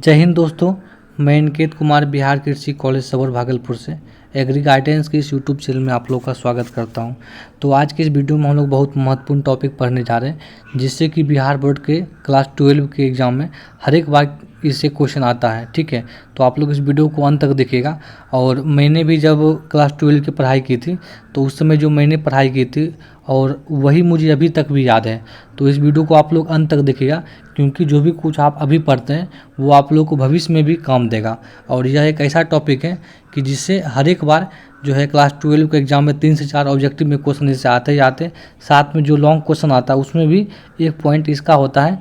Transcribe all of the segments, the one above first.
जय हिंद दोस्तों, मैं इनकेत कुमार बिहार कृषि कॉलेज सबौर भागलपुर से एग्री गाइडेंस के इस यूट्यूब चैनल में आप लोग का स्वागत करता हूं। तो आज के इस वीडियो में हम लोग बहुत महत्वपूर्ण टॉपिक पढ़ने जा रहे हैं, जिससे कि बिहार बोर्ड के क्लास 12 के एग्ज़ाम में हर एक बार इससे क्वेश्चन आता है। ठीक है, तो आप लोग इस वीडियो को अंत तक देखिएगा। और मैंने भी जब क्लास 12 की पढ़ाई की थी तो उस समय जो मैंने पढ़ाई की थी और वही मुझे अभी तक भी याद है। तो इस वीडियो को आप लोग अंत तक देखिएगा, क्योंकि जो भी कुछ आप अभी पढ़ते हैं वो आप लोग को भविष्य में भी काम देगा। और यह एक ऐसा टॉपिक है कि जिससे हर एक बार जो है क्लास 12 के एग्ज़ाम में 3 से 4 ऑब्जेक्टिव में क्वेश्चन इससे आते ही आते, साथ में जो लॉन्ग क्वेश्चन आता है उसमें भी एक पॉइंट इसका होता है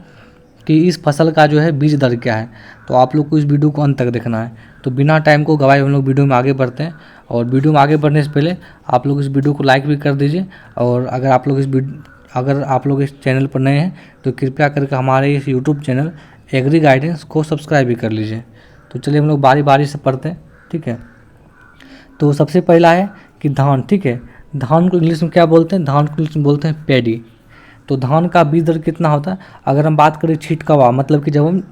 कि इस फसल का जो है बीज दर क्या है। तो आप लोग को इस वीडियो को अंत तक देखना है। तो बिना टाइम को गवाए हम लोग वीडियो में आगे बढ़ते हैं। और वीडियो में आगे बढ़ने से पहले आप लोग इस वीडियो को लाइक भी कर दीजिए। और अगर आप लोग इस चैनल पर नए हैं तो कृपया करके हमारे इस यूट्यूब चैनल एग्री गाइडेंस को सब्सक्राइब भी कर लीजिए। तो चलिए हम लोग बारी बारी से पढ़ते हैं। ठीक है, तो सबसे पहला है कि धान। ठीक है, धान को इंग्लिश में क्या बोलते हैं? धान को इंग्लिश में बोलते हैं पैडी। तो धान का बीज दर कितना होता है? अगर हम बात करें छिटकवा, मतलब कि जब हम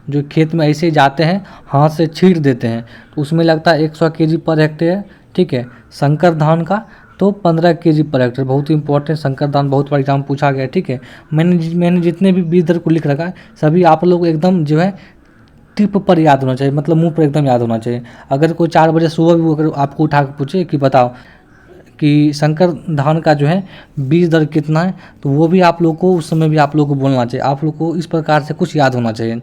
जो खेत में ऐसे जाते हैं हाथ से छींट देते हैं तो उसमें लगता है 100 kg पर हेक्टेयर। ठीक है, संकर धान का तो 15 kg पर हेक्टेयर। बहुत ही इंपॉर्टेंट, संकर धान बहुत बार एग्जाम पूछा गया। ठीक है, मैंने जितने भी बीज दर को लिख रखा है सभी आप लोग एकदम जो है टिप पर याद होना चाहिए, मतलब मुंह पर एकदम याद होना चाहिए। अगर कोई 4 बजे सुबह भी अगर आपको उठा के पूछे कि बताओ कि संकर धान का जो है बीज दर कितना है, तो वो भी आप लोग को उस समय भी आप लोग को बोलना चाहिए। आप लोग को इस प्रकार से कुछ याद होना चाहिए।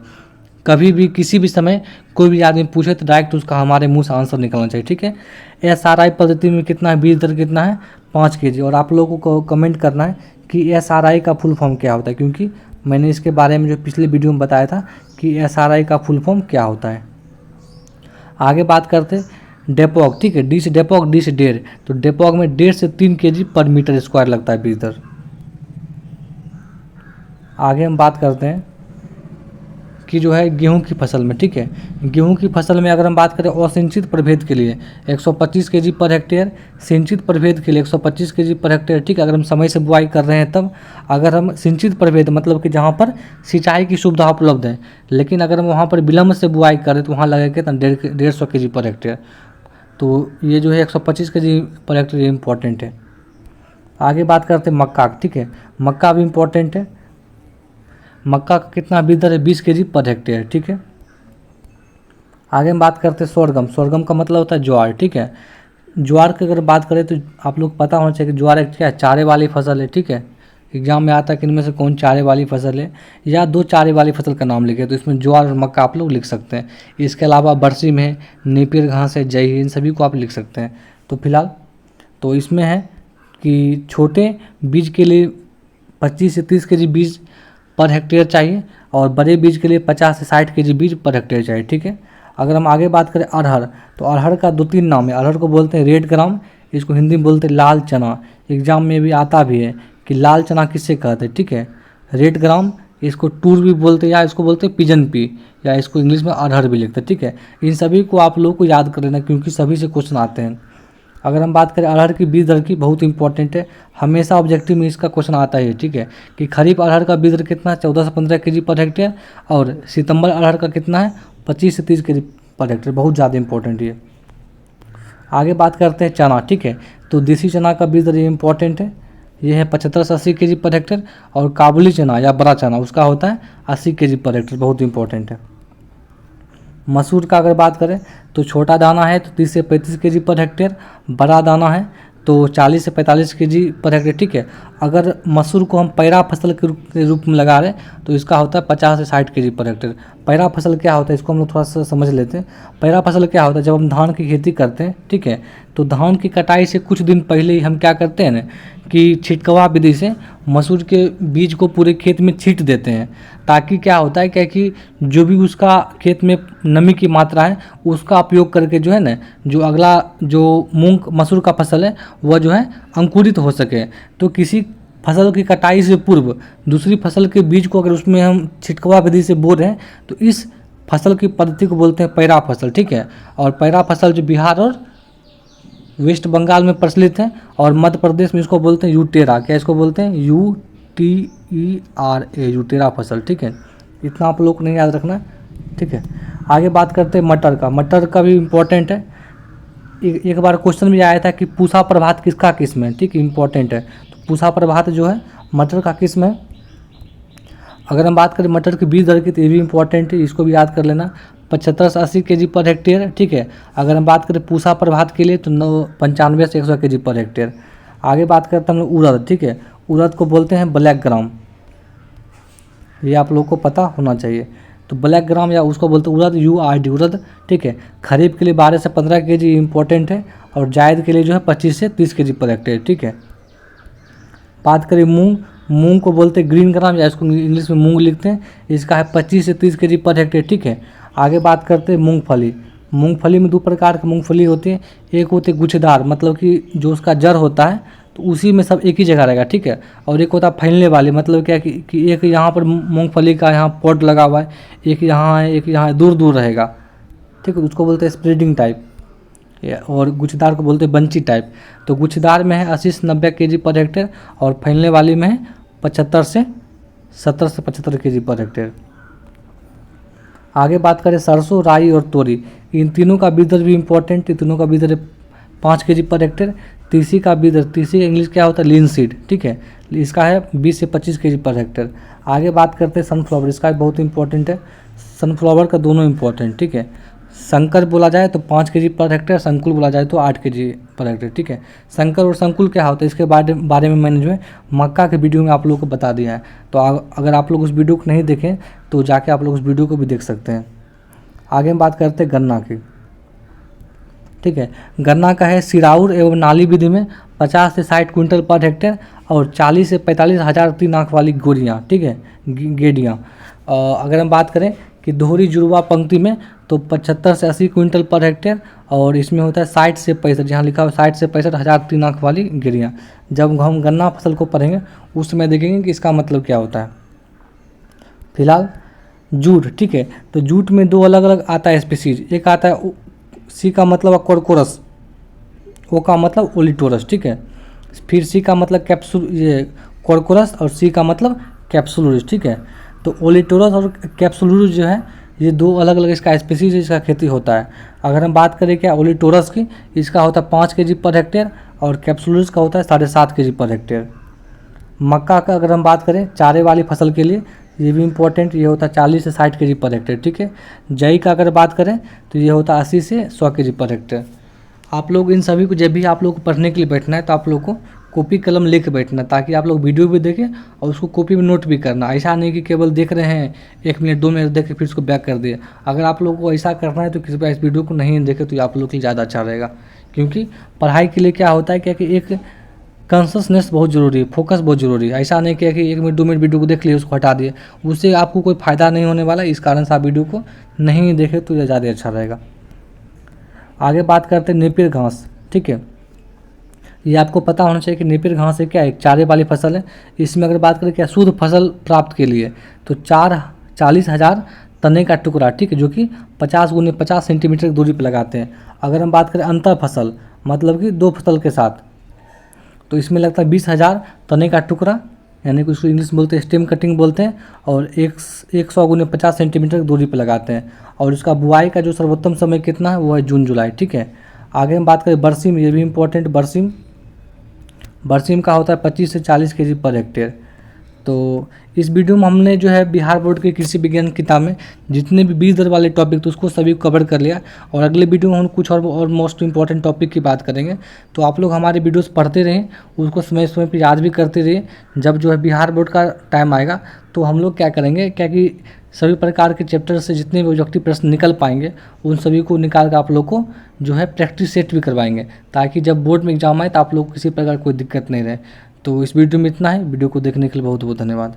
कभी भी किसी भी समय कोई भी आदमी पूछे तो डायरेक्ट उसका हमारे मुंह से आंसर निकलना चाहिए। ठीक है, SRI पद्धति में कितना है बीज दर कितना है? 5 kg। और आप लोगों को कमेंट करना है कि SRI का फुल फॉर्म क्या होता है, क्योंकि मैंने इसके बारे में जो पिछले वीडियो में बताया था कि SRI का फुल फॉर्म क्या होता है। आगे बात करते हैं डेपोक। ठीक है, डी से डेपोक, डी से डेढ़। तो डेपोक में 1.5 से 3 kg पर मीटर स्क्वायर लगता है बीज दर। आगे हम बात करते हैं कि जो है गेहूं की फसल में। ठीक है, गेहूं की फसल में अगर हम बात करें असिंचित प्रभेद के लिए 125 kg पर हेक्टेयर, सिंचित प्रभेद के लिए 125 kg पर हेक्टेयर। ठीक है, अगर हम समय से बुआई कर रहे हैं तब। अगर हम सिंचित प्रभेद मतलब कि जहाँ पर सिंचाई की सुविधा उपलब्ध है, लेकिन अगर हम वहाँ पर विलम्ब से बुआई करें तो वहाँ लगेगा 150 kg पर हेक्टेयर। तो ये जो है 125 kg पर हेक्टेयर इंपॉर्टेंट है। आगे बात करते हैं मक्का। ठीक है, मक्का भी इम्पोर्टेंट है। मक्का का कितना बीज दर है? 20 kg पर हेक्टेयर। ठीक है, आगे हम बात करते हैं सोरगम। सोरगम का मतलब होता है ज्वार। ठीक है, ज्वार की अगर बात करें तो आप लोग पता होना चाहिए कि ज्वार एक क्या है? चारे वाली फसल है। ठीक है, एग्जाम में आता है कि इनमें से कौन चारे वाली फसल है, या 2 चारे वाली फसल का नाम लिखे, तो इसमें ज्वार और मक्का आप लोग लिख सकते हैं। इसके अलावा बरसीम है, नेपियर घास है, जई है, इन सभी को आप लिख सकते हैं। तो फिलहाल तो इसमें है कि छोटे बीज के लिए 25 से 30 kg बीज पर हेक्टेयर चाहिए, और बड़े बीज के लिए 50 से 60 kg बीज पर हेक्टेयर चाहिए। ठीक है, अगर हम आगे बात करें अरहर, तो अरहर का 2-3 नाम है। अरहर को बोलते हैं रेड ग्राम, इसको हिंदी में बोलते हैं लाल चना। एग्जाम में भी आता भी है कि लाल चना किससे कहते हैं। ठीक है, रेड ग्राम, इसको टूर भी बोलते हैं, या इसको बोलते हैं पिजन पी, या इसको इंग्लिश में अरहर भी लिखते हैं। ठीक है, इन सभी को आप लोग को याद कर लेना, क्योंकि सभी से क्वेश्चन आते हैं। अगर हम बात करें अरहर की बीज दर की, बहुत इंपॉर्टेंट है, हमेशा ऑब्जेक्टिव में इसका क्वेश्चन आता है। ठीक है, कि खरीफ अरहर का बीज दर कितना है? 14 से 15 kg पर हेक्टेयर। और सितंबर अरहर का कितना है? 25 से 30 kg पर हेक्टेयर। बहुत ज़्यादा इंपॉर्टेंट है। आगे बात करते हैं चना। ठीक है, तो देसी चना का बीज दर ये इंपॉर्टेंट है, ये है 75 से 80 kg पर हेक्टेयर। और काबुली चना या बड़ा चना उसका होता है 80 kg पर हेक्टेयर। बहुत इंपॉर्टेंट है। मसूर का अगर बात करें तो छोटा दाना है तो 30 से 35 kg पर हेक्टेयर, बड़ा दाना है तो 40 से 45 kg पर हेक्टेयर। ठीक है, अगर मसूर को हम पैरा फसल के रूप में लगा रहे हैं तो इसका होता है 50 से 60 kg पर हेक्टेयर। पैरा फसल क्या होता है इसको हम लोग थोड़ा सा समझ लेते हैं। पैरा फसल क्या होता है? जब हम धान की खेती करते हैं, ठीक है, तो धान की कटाई से कुछ दिन पहले ही हम क्या करते हैं ना कि छिटकवा विधि से मसूर के बीज को पूरे खेत में छींट देते हैं, ताकि क्या होता है क्या कि जो भी उसका खेत में नमी की मात्रा है उसका उपयोग करके जो है ना, जो अगला जो मूंग मसूर का फसल है वह जो है अंकुरित हो सके। तो किसी फसल की कटाई से पूर्व दूसरी फसल के बीज को अगर उसमें हम छिटकवा विधि से बो रहे हैं तो इस फसल की पद्धति को बोलते हैं पैरा फसल। ठीक है, और पैरा फसल जो बिहार और वेस्ट बंगाल में प्रचलित है, और मध्य प्रदेश में इसको बोलते हैं यूटेरा। क्या इसको बोलते हैं? UTERA, यूटेरा फसल। ठीक है, इतना आप लोग को नहीं याद रखना। ठीक है, आगे बात करते हैं मटर का। मटर का भी इम्पोर्टेंट है। एक बार क्वेश्चन भी आया था कि पूसा प्रभात किसका किस्म है, ठीक, इम्पोर्टेंट है। तो पूसा प्रभात जो है मटर का किस्म है। अगर हम बात करें मटर की बीज दर की तो ये भी इम्पोर्टेंट है, इसको भी याद कर लेना, 75 से 80 केजी पर हेक्टेयर, ठीक है। अगर हम बात करें पूसा प्रभात के लिए तो 95 से 100 केजी पर हेक्टेयर। आगे बात करते हैं हम लोग उड़द, ठीक है। उड़द को बोलते हैं ब्लैक ग्राम, ये आप लोगों को पता होना चाहिए। तो ब्लैक ग्राम या उसको बोलते हैं उड़द, URD उड़द, ठीक है। खरीफ के लिए 12 से 15 केजी इंपॉर्टेंट है, और जायद के लिए जो है 25 से 30 केजी पर हेक्टेयर, ठीक है। बात करें मूंग, मूंग को बोलते हैं ग्रीन ग्राम या इसको इंग्लिश में मूंग लिखते हैं, इसका है 25 से 30 केजी पर हेक्टेयर, ठीक है। आगे बात करते हैं मूंगफली। मूंगफली में 2 प्रकार की मूंगफली होती है, एक होती है गुच्छेदार, मतलब कि जो उसका जड़ होता है तो उसी में सब एक ही जगह रहेगा, ठीक है। और एक होता है फैलने वाली, मतलब क्या कि एक यहाँ पर मूंगफली का यहाँ पॉट लगा हुआ है, एक यहाँ है, एक यहाँ दूर दूर रहेगा, ठीक है, उसको बोलते हैं स्प्रेडिंग टाइप। और गुच्छेदार को बोलते हैं बंची टाइप। तो गुच्छेदार में है 80 से 90 केजी पर हेक्टेयर, और फैलने वाली में है 70 से 75 केजी पर हेक्टेयर। आगे बात करें सरसों, राई और तोरी, इन तीनों का बीज दर भी इम्पोर्टेंट है। तीनों का बीज दर 5 केजी पर हेक्टेयर। तीसी का बीज दर, तीसी का इंग्लिश क्या होता है, लीन सीड, ठीक है, इसका है 20 से 25 केजी पर हेक्टेयर। आगे बात करते हैं सनफ्लावर, इसका बहुत इंपॉर्टेंट है। सनफ्लावर का दोनों इंपॉर्टेंट, ठीक है। संकर बोला जाए तो 5 केजी पर हेक्टेयर, संकुल बोला जाए तो 8 केजी पर हेक्टेयर, ठीक है। संकर और संकुल क्या होता है इसके बारे में मैंने जो है मक्का के वीडियो में आप लोगों को बता दिया है। तो अगर आप लोग उस वीडियो को नहीं देखें तो जाके आप लोग उस वीडियो को भी देख सकते हैं। आगे हम बात करते हैं गन्ना की, ठीक है। गन्ना का है सिराउर एवं नाली विधि में 50 से 60 क्विंटल पर हेक्टेयर, और 40 से 45 हज़ार 3 आँख वाली गोरियाँ, ठीक है, गेडियाँ। अगर हम बात करें कि दोहरी जुड़वा पंक्ति में तो 75 से 80 क्विंटल पर हेक्टेयर, और इसमें होता है 60 से 65, जहाँ लिखा हुआ 60 से 65 हज़ार 3 आँख वाली गिरियाँ। जब हम गन्ना फसल को पढ़ेंगे उस समय देखेंगे कि इसका मतलब क्या होता है। फिलहाल जूट, ठीक है। तो जूट में 2 अलग अलग आता है स्पीसीज, एक आता है सी का मतलब कोरकोरस, ओ का मतलब ओलिटोरस, ठीक है। फिर सी का मतलब कैप्सूल, ये कोरकोरस, और सी का मतलब कैप्सुलरिस, ठीक है। तो ओलिटोरस और कैप्सुलरिस जो है ये 2 अलग अलग इसका स्पीसीज है, इसका खेती होता है। अगर हम बात करें क्या ओलिटोरस की, इसका होता है 5 केजी पर हेक्टेयर, और कैप्सुलरिस का होता है 7.5 केजी पर हेक्टेयर। मक्का का अगर हम बात करें चारे वाली फसल के लिए, ये भी इम्पोर्टेंट, ये होता है 40 से 60 केजी पर हेक्टेयर, ठीक है। जई का अगर बात करें तो ये होता है 80 से 100 केजी पर हेक्टेयर। आप लोग इन सभी को जब भी आप लोग को पढ़ने के लिए बैठना है तो आप लोग को कॉपी कलम लेके बैठना, ताकि आप लोग वीडियो भी देखें और उसको कॉपी में नोट भी करना। ऐसा नहीं कि केवल देख रहे हैं 1 मिनट 2 मिनट देख के फिर उसको बैक कर दिए। अगर आप लोगों को ऐसा करना है तो कृपया इस वीडियो को नहीं देखें, तो आप लोग के लिए ज़्यादा अच्छा रहेगा। क्योंकि पढ़ाई के लिए क्या होता है क्या कि एक कॉन्शसनेस बहुत ज़रूरी है, फोकस बहुत ज़रूरी है। ऐसा नहीं किया कि 1 मिनट 2 मिनट वीडियो को देख लिए उसको हटा दिए, उससे आपको कोई फ़ायदा नहीं होने वाला। इस कारण से आप वीडियो को नहीं देखें तो ज़्यादा अच्छा रहेगा। आगे बात करते हैं नेपियर घास, ठीक है। ये आपको पता होना चाहिए कि नेपियर घास है क्या, एक चारे वाली फसल है। इसमें अगर बात करें क्या शुद्ध फसल प्राप्त के लिए तो 40,000 तने का टुकड़ा, ठीक है, जो कि 50 × 50 सेंटीमीटर की दूरी पर लगाते हैं। अगर हम बात करें अंतर फसल, मतलब कि 2 फसल के साथ, तो इसमें लगता है 20,000 तने का टुकड़ा, यानी कि उसको इंग्लिश में बोलते हैं स्टेम कटिंग बोलते हैं, और 100 × 50 सेंटीमीटर की दूरी पर लगाते हैं। और इसका बुआई का जो सर्वोत्तम समय कितना है वो है जून जुलाई, ठीक है। आगे हम बात करें बरसीम, ये भी इम्पोर्टेंट, बरसीम का होता है 25 से 40 केजी पर हेक्टेयर। तो इस वीडियो में हमने जो है बिहार बोर्ड के कृषि विज्ञान किताब में जितने भी बीज दर वाले टॉपिक तो उसको सभी कवर कर लिया, और अगले वीडियो में हम कुछ और मोस्ट इंपॉर्टेंट टॉपिक की बात करेंगे। तो आप लोग हमारे वीडियोस पढ़ते रहें, उसको समय समय पर याद भी करते रहिए। जब जो है बिहार बोर्ड का टाइम आएगा तो हम लोग क्या करेंगे, क्या कि सभी प्रकार के चैप्टर से जितने भी ऑब्जेक्टिव प्रश्न निकल पाएंगे उन सभी को निकाल कर आप लोग को जो है प्रैक्टिस सेट भी करवाएंगे, ताकि जब बोर्ड में एग्जाम आए तो आप लोग को किसी प्रकार कोई दिक्कत नहीं रहे। तो इस वीडियो में इतना है। वीडियो को देखने के लिए बहुत बहुत धन्यवाद।